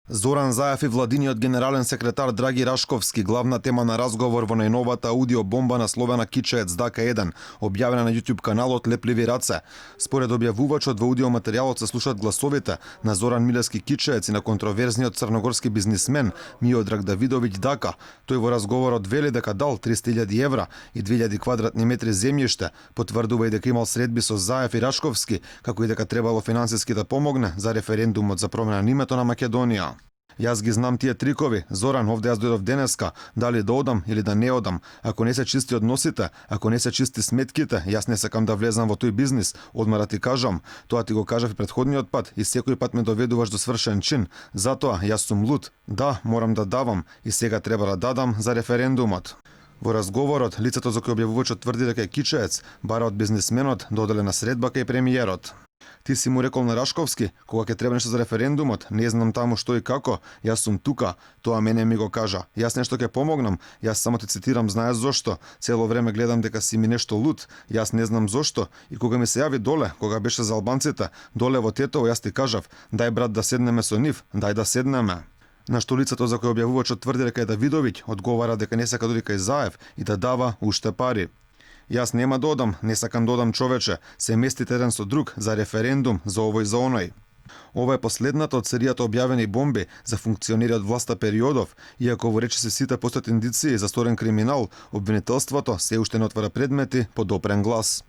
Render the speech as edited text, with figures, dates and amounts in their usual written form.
Зоран Заев и владиниот генерален секретар Драги Рашковски, главна тема на разговор во најновата аудиобомба насловена Кичеец Дака 1, објавена на YouTube каналот Лепливи раце. Според објавувачот во аудиоматеријалот се слушаат гласовите на Зоран Милевски Кичеец и на контроверзниот црногорски бизнисмен Миодраг Давидовиќ Дака. Тој во разговорот вели дека дал 300.000 евра и 2000 квадратни метри земјиште, потврдува и дека имал средби со Заев и Рашковски, како и дека требало финансиски да помогне за референдумот за промена на името на Македонија. Јас ги знам тие трикови, Зоран, овде јас дојдов денеска, дали да одам или да не одам. Ако не се чисти односите, ако не се чисти сметките, јас не сакам да влезам во тој бизнис, одма да ти кажам. Тоа ти го кажав и претходниот пат и секој пат ме доведуваш до свршен чин. Затоа јас сум луд. Да, морам да давам и сега треба да дадам за референдумот. Во разговорот, лицето за кој објавувачот тврди дека е Кичеец, бара од бизнисменот да оделе на средба кај премиерот. Ти си му рекол на Рашковски, кога ќе треба нешто за референдумот, не знам таму што и како, јас сум тука, тоа мене ми го кажа. Јас нешто ќе помогнам, јас само те цитирам, знаеш зошто, цело време гледам дека си ми нешто луд, јас не знам зошто, и кога ми се јави доле, кога беше за албанците, доле во Тетово, јас ти кажав, дај брат да седнеме со нив, дај да седнеме. На што лицето за кој објавувачот тврди дека е Давидовиќ, одговара дека не сака да оди кај Заев и да дава уште пари. Јас нема да одам, не сакам да одам човече, се местите еден со друг за референдум, за овој за оној. Ова е последната од серијата објавени бомби за функционери од власта периодов, иако во речиси сите постојат индиции за сторен криминал, обвинителството се уште не отвара предмети под опрен глас.